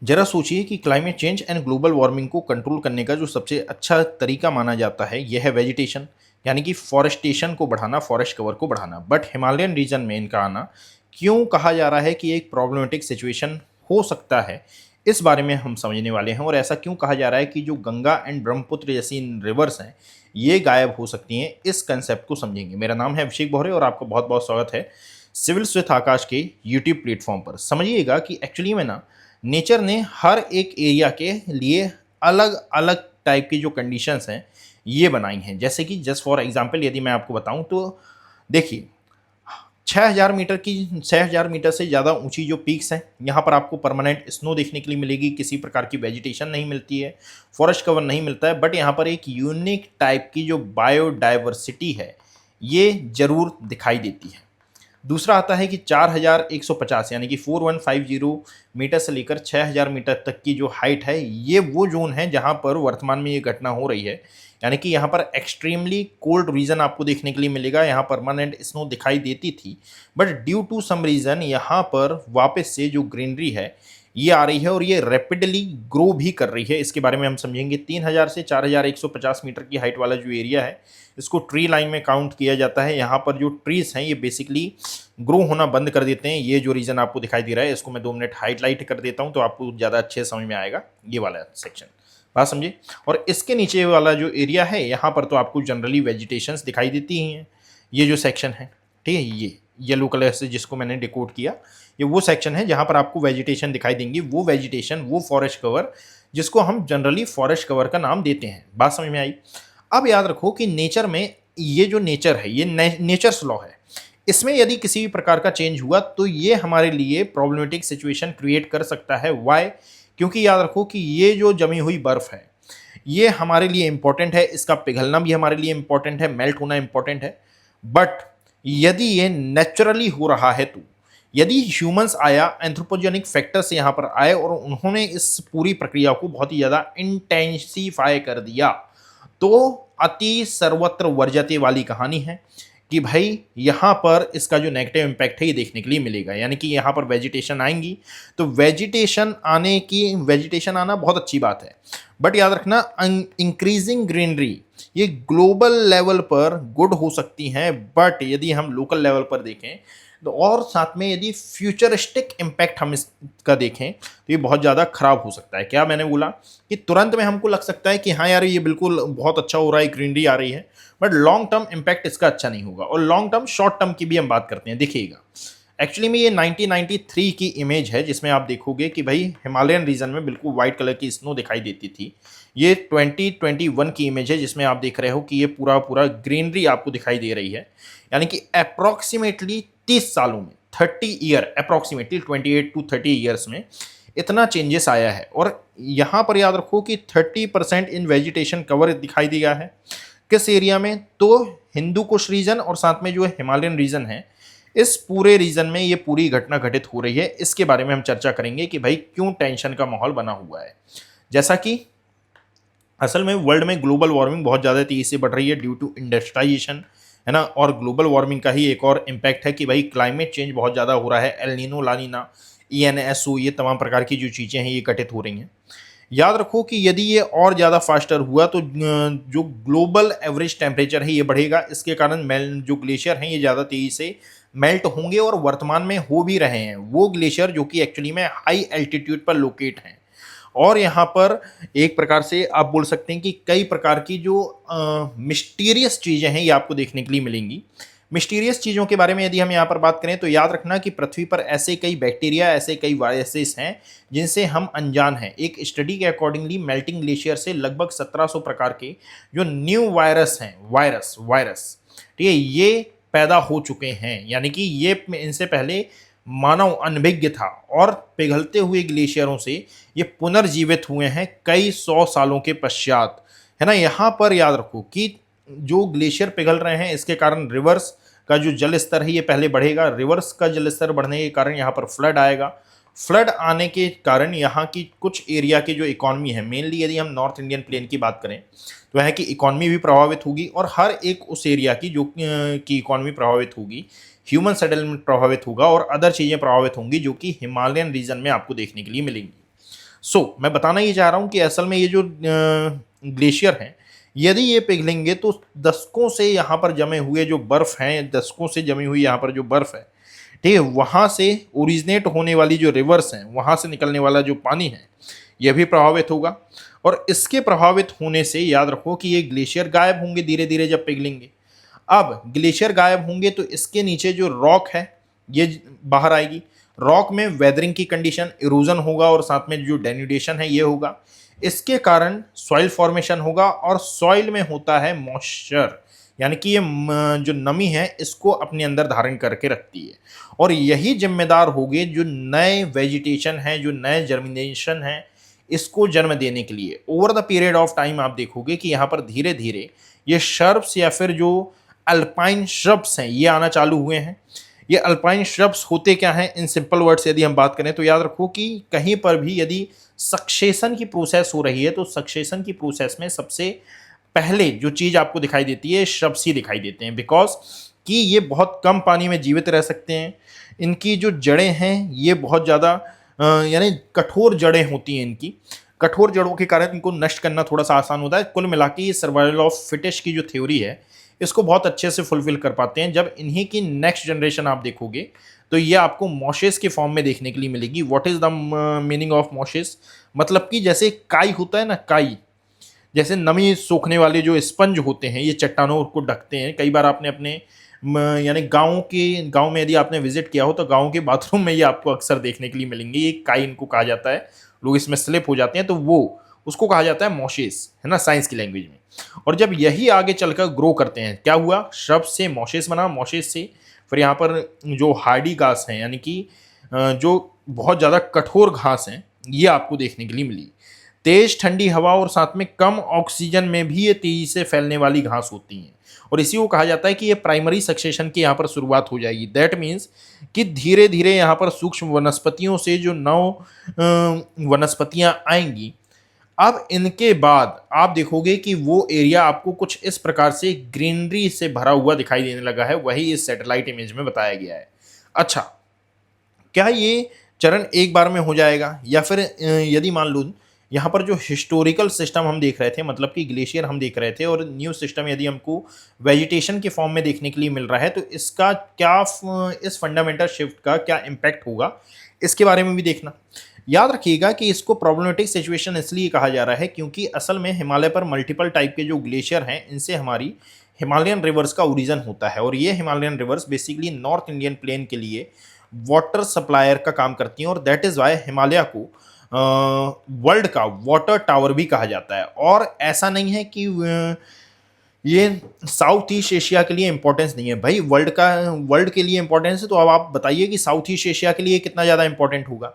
जरा सोचिए कि climate change and global warming को कंट्रोल करने का जो सबसे अच्छा तरीका माना जाता है यह है वेजिटेशन, यानी कि फॉरेस्टेशन को बढ़ाना, फॉरेस्ट कवर को बढ़ाना। बट हिमालयन रीजन में इनका आना क्यों कहा जा रहा है कि एक प्रॉब्लमेटिक सिचुएशन हो सकता है, इस बारे में हम समझने वाले हैं। और ऐसा क्यों कहा जा रहा है कि जो गंगा एंड ब्रह्मपुत्र जैसी रिवर्स हैं ये गायब हो सकती हैं, इस कंसेप्ट को समझेंगे। मेरा नाम है अभिषेक बोहरे और आपका बहुत बहुत स्वागत है सिविल्स विथ आकाश के यूट्यूब प्लेटफॉर्म पर। समझिएगा कि एक्चुअली में ना नेचर ने हर एक एरिया के लिए अलग अलग टाइप की जो कंडीशंस हैं ये बनाई हैं। जैसे कि जस्ट फॉर एग्जांपल यदि मैं आपको बताऊं तो देखिए, 6000 मीटर से ज़्यादा ऊंची जो पीक्स हैं यहाँ पर आपको परमानेंट स्नो देखने के लिए मिलेगी, किसी प्रकार की वेजिटेशन नहीं मिलती है, फॉरेस्ट कवर नहीं मिलता है। बट यहाँ पर एक यूनिक टाइप की जो बायोडाइवर्सिटी है ये जरूर दिखाई देती है। दूसरा आता है कि 4150 यानी कि 4150 मीटर से लेकर 6000 मीटर तक की जो हाइट है ये वो जोन है जहां पर वर्तमान में ये घटना हो रही है। यानी कि यहाँ पर एक्सट्रीमली कोल्ड रीजन आपको देखने के लिए मिलेगा। यहाँ परमानेंट स्नो दिखाई देती थी but due to some reason यहाँ पर वापस से जो ग्रीनरी है ये आ रही है और ये रैपिडली ग्रो भी कर रही है। इसके बारे में हम समझेंगे। 3000 से 4150 मीटर की हाइट वाला जो एरिया है इसको ट्री लाइन में काउंट किया जाता है। यहाँ पर जो ट्रीज हैं ये बेसिकली ग्रो होना बंद कर देते हैं। ये जो रीजन आपको दिखाई दे रहा है इसको मैं 2 मिनट हाईलाइट कर देता हूँ तो आपको ज़्यादा अच्छे समझ में आएगा ये वाला सेक्शन। बात समझे। और इसके नीचे वाला जो एरिया है यहाँ पर तो आपको जनरली वेजिटेशंस दिखाई देती ही हैं। ये जो सेक्शन है, ठीक है, ये येलो कलर से जिसको मैंने डिकोड किया, ये वो सेक्शन है जहाँ पर आपको वेजिटेशन दिखाई देंगी। वो वेजिटेशन, वो फॉरेस्ट कवर जिसको हम जनरली फॉरेस्ट कवर का नाम देते हैं। बात समझ में आई। अब याद रखो कि नेचर में ये जो नेचर है ये नेचर्स लॉ है। इसमें यदि किसी भी प्रकार का चेंज हुआ तो ये हमारे लिए प्रॉब्लमेटिक सिचुएशन क्रिएट कर सकता है। वाई? क्योंकि याद रखो कि ये जो जमी हुई बर्फ है ये हमारे लिए इंपॉर्टेंट है, इसका पिघलना भी हमारे लिए इंपॉर्टेंट है, मेल्ट होना इंपॉर्टेंट है। बट यदि ये नेचुरली हो रहा है तो यदि ह्यूमंस आया, एंथ्रोपोजेनिक फैक्टर से यहाँ पर आए और उन्होंने इस पूरी प्रक्रिया को बहुत ही ज़्यादा इंटेंसिफाई कर दिया तो अति सर्वत्र वर्जते वाली कहानी है कि भाई यहाँ पर इसका जो नेगेटिव इम्पैक्ट है ये देखने के लिए मिलेगा। यानी कि यहाँ पर वेजिटेशन आएंगी तो वेजिटेशन आना बहुत अच्छी बात है। बट याद रखना इंक्रीजिंग ग्रीनरी ये ग्लोबल लेवल पर गुड हो सकती हैं, बट यदि हम लोकल लेवल पर देखें तो और साथ में यदि फ्यूचरिस्टिक इम्पैक्ट हम इसका देखें तो ये बहुत ज़्यादा खराब हो सकता है। क्या मैंने बोला कि तुरंत में हमको लग सकता है कि हाँ यार ये बिल्कुल बहुत अच्छा हो रहा है, ग्रीनरी आ रही है, बट लॉन्ग टर्म इम्पैक्ट इसका अच्छा नहीं होगा। और लॉन्ग टर्म, शॉर्ट टर्म की भी हम बात करते हैं। देखिएगा, एक्चुअली में ये 1993 की इमेज है जिसमें आप देखोगे कि भाई हिमालयन रीजन में बिल्कुल वाइट कलर की स्नो दिखाई देती थी। ये 2021 की इमेज है जिसमें आप देख रहे हो कि ये पूरा पूरा ग्रीनरी आपको दिखाई दे रही है। यानी कि अप्रॉक्सीमेटली 30 सालों में, 30 ईयर, अप्रॉक्सीमेटली 28 टू 30 ईयर्स में इतना चेंजेस आया है। और यहाँ पर याद रखो कि 30% इन वेजिटेशन कवर दिखाई दिया है। किस एरिया में? तो हिंदू कुश रीजन और साथ में जो हिमालयन रीजन है, इस पूरे रीजन में ये पूरी घटना घटित हो रही है। इसके बारे में हम चर्चा करेंगे कि भाई क्यों टेंशन का माहौल बना हुआ है। जैसा कि असल में वर्ल्ड में ग्लोबल वार्मिंग बहुत ज़्यादा तेजी से बढ़ रही है ड्यू टू इंडस्ट्रियलाइजेशन, है ना। और ग्लोबल वार्मिंग का ही एक और इम्पैक्ट है कि भाई क्लाइमेट चेंज बहुत ज़्यादा हो रहा है। एल नीनो, ला नीना, ENSO, ये तमाम प्रकार की जो चीज़ें हैं ये घटित हो रही हैं। याद रखो कि यदि ये और ज़्यादा फास्टर हुआ तो जो ग्लोबल एवरेज टेम्परेचर है ये बढ़ेगा। इसके कारण जो ग्लेशियर हैं ये ज़्यादा तेज़ी से मेल्ट होंगे और वर्तमान में हो भी रहे हैं। वो ग्लेशियर जो कि एक्चुअली में हाई एल्टीट्यूड पर लोकेट हैं। और यहाँ पर एक प्रकार से आप बोल सकते हैं कि कई प्रकार की जो मिस्टीरियस चीज़ें हैं ये आपको देखने के लिए मिलेंगी। मिस्टीरियस चीज़ों के बारे में यदि हम यहाँ पर बात करें तो याद रखना कि पृथ्वी पर ऐसे कई बैक्टीरिया, ऐसे कई वायरसेस हैं जिनसे हम अनजान हैं। एक स्टडी के अकॉर्डिंगली मेल्टिंग ग्लेशियर से लगभग 1700 प्रकार के जो न्यू वायरस हैं, वायरस, ठीक है, ये पैदा हो चुके हैं। यानी कि ये इनसे पहले मानव अनभिज्ञ था और पिघलते हुए ग्लेशियरों से ये पुनर्जीवित हुए हैं कई 100 सालों के पश्चात, है ना। यहाँ पर याद रखो कि जो ग्लेशियर पिघल रहे हैं इसके कारण रिवर्स का जो जल स्तर है ये पहले बढ़ेगा। रिवर्स का जल स्तर बढ़ने के कारण यहाँ पर फ्लड आएगा। फ्लड आने के कारण यहाँ की कुछ एरिया की जो इकॉनमी है, मेनली यदि हम नॉर्थ इंडियन प्लेन की बात करें तो यहाँ की इकॉनमी भी प्रभावित होगी और हर एक उस एरिया की जो की इकॉनमी प्रभावित होगी, ह्यूमन सेटलमेंट प्रभावित होगा और अदर चीज़ें प्रभावित होंगी जो कि हिमालयन रीजन में आपको देखने के लिए मिलेंगी। मैं बताना ये चाह रहा हूँ कि असल में ये जो ग्लेशियर हैं, यदि ये पिघलेंगे तो दशकों से यहाँ पर जमे हुए जो बर्फ हैं, दशकों से जमी हुई यहाँ पर जो बर्फ है, ठीक है, वहाँ से ओरिजिनेट होने वाली जो रिवर्स हैं, वहाँ से निकलने वाला जो पानी है, यह भी प्रभावित होगा। और इसके प्रभावित होने से याद रखो कि ये ग्लेशियर गायब होंगे धीरे धीरे जब पिघलेंगे। अब ग्लेशियर गायब होंगे तो इसके नीचे जो रॉक है ये बाहर आएगी। रॉक में वेदरिंग की कंडीशन, इरोजन होगा और साथ में जो डेन्यूडेशन है ये होगा। इसके कारण सॉइल फॉर्मेशन होगा और सॉइल में होता है मॉइस्चर, यानी कि ये जो नमी है इसको अपने अंदर धारण करके रखती है और यही जिम्मेदार होगे जो नए वेजिटेशन है, जो नए जर्मिनेशन है, इसको जन्म देने के लिए। Over the period of time आप देखोगे कि यहाँ पर धीरे धीरे ये शर्ब्स या फिर जो अल्पाइन श्रब्स हैं ये आना चालू हुए हैं। ये अल्पाइन श्रब्स होते क्या हैं, इन सिंपल वर्ड्स यदि हम बात करें तो याद रखो कि कहीं पर भी यदि सक्सेशन की प्रोसेस हो रही है तो सक्सेशन की प्रोसेस में सबसे पहले जो चीज़ आपको दिखाई देती है श्रब्स ही दिखाई देते हैं, बिकॉज कि ये बहुत कम पानी में जीवित रह सकते हैं। इनकी जो जड़ें हैं ये बहुत ज़्यादा यानी कठोर जड़ें होती हैं। इनकी कठोर जड़ों के कारण इनको नष्ट करना थोड़ा सा आसान होता है। कुल मिला के ये सर्वाइवल ऑफ फिटेस्ट की जो थ्योरी है इसको बहुत अच्छे से फुलफिल कर पाते हैं। जब इन्हीं की नेक्स्ट जनरेशन आप देखोगे तो ये आपको मॉशेस के फॉर्म में देखने के लिए मिलेगी। What is the meaning of मॉशेस, मतलब कि जैसे काई होता है ना, काई जैसे नमी सोखने वाले जो स्पंज होते हैं ये चट्टानों को ढकते हैं। कई बार आपने अपने यानी गाँव में यदि आपने विजिट किया हो तो गाँव के बाथरूम में ये आपको अक्सर देखने के लिए मिलेंगे। ये काई इनको कहा जाता है, लोग इसमें स्लिप हो जाते हैं तो वो उसको कहा जाता है मॉशेस, है ना, साइंस की लैंग्वेज में। और जब यही आगे चलकर ग्रो करते हैं, क्या हुआ, श्रब से मॉशेस बना, मॉशेस से फिर यहाँ पर जो हार्डी घास हैं यानी कि जो बहुत ज़्यादा कठोर घास हैं ये आपको देखने के लिए मिली। तेज ठंडी हवा और साथ में कम ऑक्सीजन में भी ये तेजी से फैलने वाली घास होती हैं और इसी को कहा जाता है कि ये प्राइमरी सक्सेशन की यहाँ पर शुरुआत हो जाएगी। दैट मीन्स कि धीरे धीरे यहाँ पर सूक्ष्म वनस्पतियों से जो वनस्पतियाँ आएंगी। अब इनके बाद आप देखोगे कि वो एरिया आपको कुछ इस प्रकार से ग्रीनरी से भरा हुआ दिखाई देने लगा है, वही इस सैटेलाइट इमेज में बताया गया है। अच्छा, क्या ये चरण एक बार में हो जाएगा या फिर यदि मान लो यहाँ पर जो हिस्टोरिकल सिस्टम हम देख रहे थे, मतलब कि ग्लेशियर हम देख रहे थे और न्यू सिस्टम यदि हमको वेजिटेशन के फॉर्म में देखने के लिए मिल रहा है तो इसका क्या इस फंडामेंटल शिफ्ट का क्या इम्पैक्ट होगा, इसके बारे में भी देखना। याद रखिएगा कि इसको प्रॉब्लमेटिक सिचुएशन इसलिए कहा जा रहा है क्योंकि असल में हिमालय पर मल्टीपल टाइप के जो ग्लेशियर हैं इनसे हमारी हिमालयन रिवर्स का ओरिजिन होता है और ये Himalayan reverse basically north Indian plain के लिए वाटर सप्लायर का काम करती हैं और दैट इज़ वाई हिमालय को वर्ल्ड का वाटर टावर भी कहा जाता है। और ऐसा नहीं है कि ये साउथ ईस्ट एशिया के लिए इंपॉर्टेंस नहीं है भाई, वर्ल्ड के लिए इंपॉर्टेंस है, तो अब आप बताइए कि साउथ ईस्ट एशिया के लिए कितना ज़्यादा इंपॉर्टेंट होगा।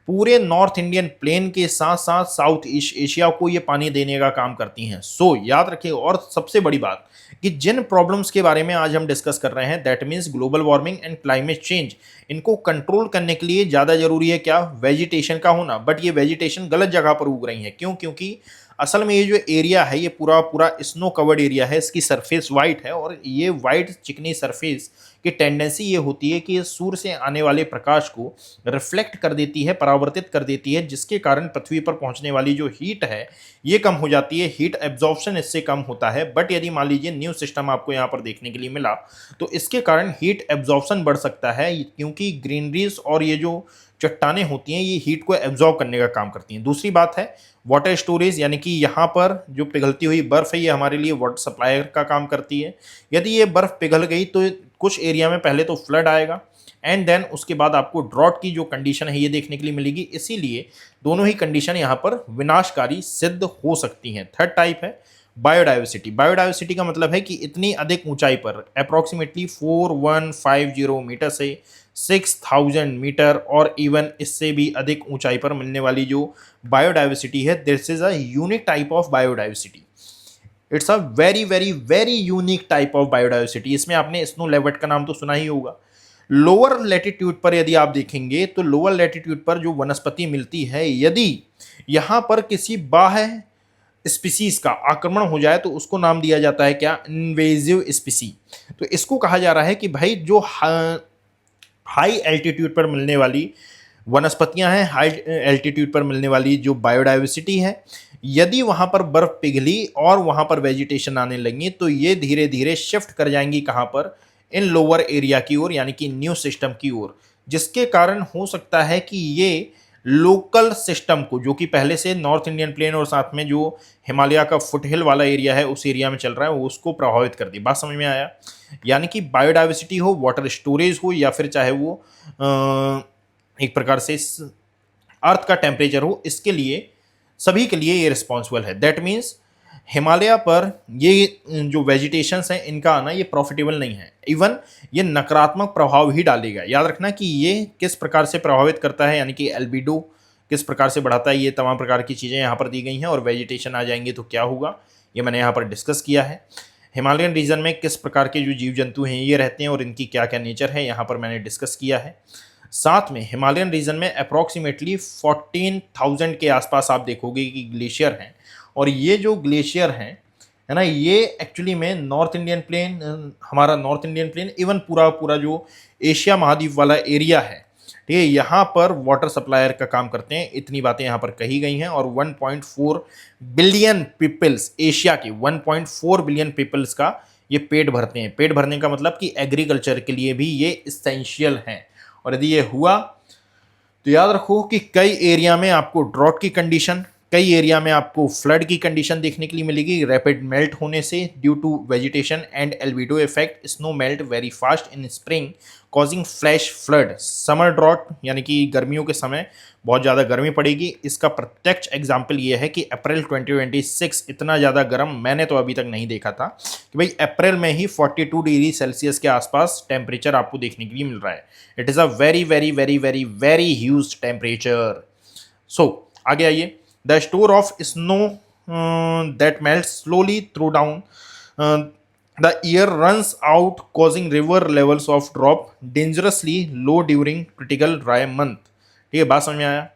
पूरे नॉर्थ इंडियन प्लेन के साथ साथ साउथ ईस्ट एशिया को ये पानी देने का काम करती हैं। याद रखिए, और सबसे बड़ी बात कि जिन प्रॉब्लम्स के बारे में आज हम डिस्कस कर रहे हैं, that means global warming and climate change, इनको कंट्रोल करने के लिए ज़्यादा जरूरी है क्या, वेजिटेशन का होना। बट ये वेजिटेशन गलत जगह पर उग रही है। क्यों? क्योंकि असल में ये जो एरिया है ये पूरा पूरा स्नो कवर्ड एरिया है, इसकी सरफेस वाइट है और ये वाइट चिकनी सरफेस की टेंडेंसी ये होती है कि ये सूर्य से आने वाले प्रकाश को रिफ्लेक्ट कर देती है, परावर्तित कर देती है, जिसके कारण पृथ्वी पर पहुंचने वाली जो हीट है ये कम हो जाती है, हीट एब्जॉर्प्शन इससे कम होता है। बट यदि मान लीजिए न्यू सिस्टम आपको यहाँ पर देखने के लिए मिला तो इसके कारण हीट एब्जॉर्प्शन बढ़ सकता है क्योंकि ग्रीनरीज और ये जो चट्टानें होती हैं ये हीट को एब्जॉर्ब करने का काम करती हैं। दूसरी बात है वाटर स्टोरेज, यानी कि यहाँ पर जो पिघलती हुई बर्फ़ है ये हमारे लिए वाटर सप्लायर का काम करती है। यदि ये बर्फ़ पिघल गई तो कुछ एरिया में पहले तो फ्लड आएगा एंड देन उसके बाद आपको ड्रॉट की जो कंडीशन है ये देखने के लिए मिलेगी। इसीलिए दोनों ही कंडीशन यहाँ पर विनाशकारी सिद्ध हो सकती हैं। थर्ड टाइप है बायोडाइवर्सिटी। बायोडाइवर्सिटी का मतलब है कि इतनी अधिक ऊंचाई पर अप्रॉक्सीमेटली 4150 मीटर से 6000 मीटर और इवन इससे भी अधिक ऊंचाई पर मिलने वाली जो बायोडाइवर्सिटी है, this is a unique type of biodiversity. It's a very very very unique type of biodiversity. इसमें आपने स्नो लेवर्ट का नाम तो सुना ही होगा। लोअर लैटिट्यूड पर यदि आप देखेंगे तो लोअर लैटिट्यूड पर जो वनस्पति मिलती है, यदि यहाँ पर किसी बाह्य स्पीसीज का आक्रमण हो जाए तो उसको नाम दिया जाता है क्या, इन्वेजिव स्पीसी। तो इसको कहा जा रहा है कि भाई जो हाई एल्टीट्यूड पर मिलने वाली वनस्पतियां हैं, हाई एल्टीट्यूड पर मिलने वाली जो बायोडाइवर्सिटी है, यदि वहां पर बर्फ पिघली और वहां पर वेजिटेशन आने लगी तो ये धीरे धीरे शिफ्ट कर जाएंगी कहां पर, इन लोअर एरिया की ओर, यानी कि न्यू सिस्टम की ओर, जिसके कारण हो सकता है कि ये लोकल सिस्टम को, जो कि पहले से नॉर्थ इंडियन प्लेन और साथ में जो हिमालय का फुटहिल वाला एरिया है उस एरिया में चल रहा है, उसको प्रभावित कर दी। बात समझ में आया? यानी कि बायोडाइवर्सिटी हो, वाटर स्टोरेज हो, या फिर चाहे वो एक प्रकार से अर्थ का टेम्परेचर हो, इसके लिए सभी के लिए ये रिस्पॉन्सिबल है। दैट मीन्स हिमालय पर ये जो वेजिटेशंस हैं इनका आना ये प्रॉफिटेबल नहीं है, इवन ये नकारात्मक प्रभाव ही डालेगा। याद रखना कि ये किस प्रकार से प्रभावित करता है, यानी कि एल्बिडो किस प्रकार से बढ़ाता है, ये तमाम प्रकार की चीज़ें यहाँ पर दी गई हैं। और वेजिटेशन आ जाएंगे तो क्या होगा, ये मैंने यहाँ पर डिस्कस किया है। हिमालयन रीजन में किस प्रकार के जो जीव जंतु हैं ये रहते हैं और इनकी क्या क्या नेचर है, यहाँ पर मैंने डिस्कस किया है। साथ में हिमालयन रीजन में अप्रॉक्सीमेटली 14,000 के आसपास आप देखोगे कि ग्लेशियर हैं, और ये जो ग्लेशियर हैं है ना, ये एक्चुअली में नॉर्थ इंडियन प्लेन, हमारा नॉर्थ इंडियन प्लेन, इवन पूरा पूरा जो एशिया महाद्वीप वाला एरिया है, ठीक है, यहाँ पर वाटर सप्लायर का काम करते हैं। इतनी बातें यहाँ पर कही गई हैं। और 1.4 बिलियन पीपल्स, एशिया के 1.4 बिलियन पीपल्स का ये पेट भरते हैं। पेट भरने का मतलब कि एग्रीकल्चर के लिए भी ये इसेंशियल हैं। और यदि ये हुआ तो याद रखो कि कई एरिया में आपको ड्रॉट की कंडीशन, कई एरिया में आपको फ्लड की कंडीशन देखने के लिए मिलेगी, रैपिड मेल्ट होने से due to vegetation and albedo effect. Snow melt very fast in spring causing flash flood. Summer drought यानी कि गर्मियों के समय बहुत ज़्यादा गर्मी पड़ेगी। इसका प्रत्यक्ष एग्जाम्पल ये है कि अप्रैल 2026 इतना ज़्यादा गर्म मैंने तो अभी तक नहीं देखा था कि भाई अप्रैल में ही 42 डिग्री सेल्सियस के आसपास टेम्परेचर आपको देखने के लिए मिल रहा है। It is a very very very very very huge temperature. So आगे आइए। The store of snow that melts slowly through down the year runs out, causing river levels of drop dangerously low during critical dry month। ठीक है, बात समझ में आया?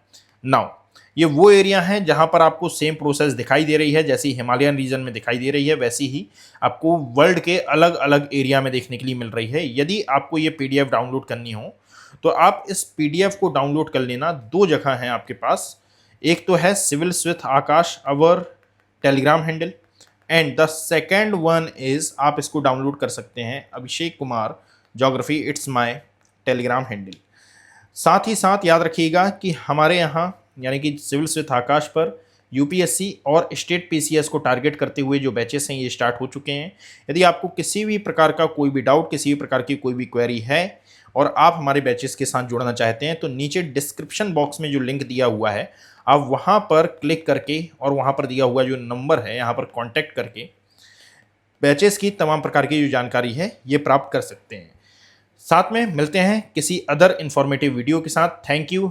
Now ये वो एरिया है जहां पर आपको सेम प्रोसेस दिखाई दे रही है, जैसी हिमालयन रीजन में दिखाई दे रही है वैसी ही आपको वर्ल्ड के अलग अलग एरिया में देखने के लिए मिल रही है। यदि आपको ये पीडीएफ डाउनलोड करनी हो तो आप इस पीडीएफ को डाउनलोड कर लेना। दो जगह हैं आपके पास, एक तो है civils with Aakash our telegram handle, and the second one is आप इसको डाउनलोड कर सकते हैं Abhishek Kumar geography, it's my telegram handle. साथ ही साथ याद रखिएगा कि हमारे यहाँ यानी कि सिविल्स विथ आकाश पर यूपीएससी और स्टेट पीसीएस को टारगेट करते हुए जो बैचेस हैं ये स्टार्ट हो चुके हैं। यदि आपको किसी भी प्रकार का कोई भी डाउट, किसी भी प्रकार की कोई भी क्वेरी है और आप हमारे बैचेस के साथ जुड़ना चाहते हैं तो नीचे डिस्क्रिप्शन बॉक्स में जो लिंक दिया हुआ है आप वहाँ पर क्लिक करके और वहाँ पर दिया हुआ जो नंबर है यहाँ पर कांटेक्ट करके बैचेस की तमाम प्रकार की जो जानकारी है ये प्राप्त कर सकते हैं। साथ में मिलते हैं किसी अदर इंफॉर्मेटिव वीडियो के साथ। Thank you.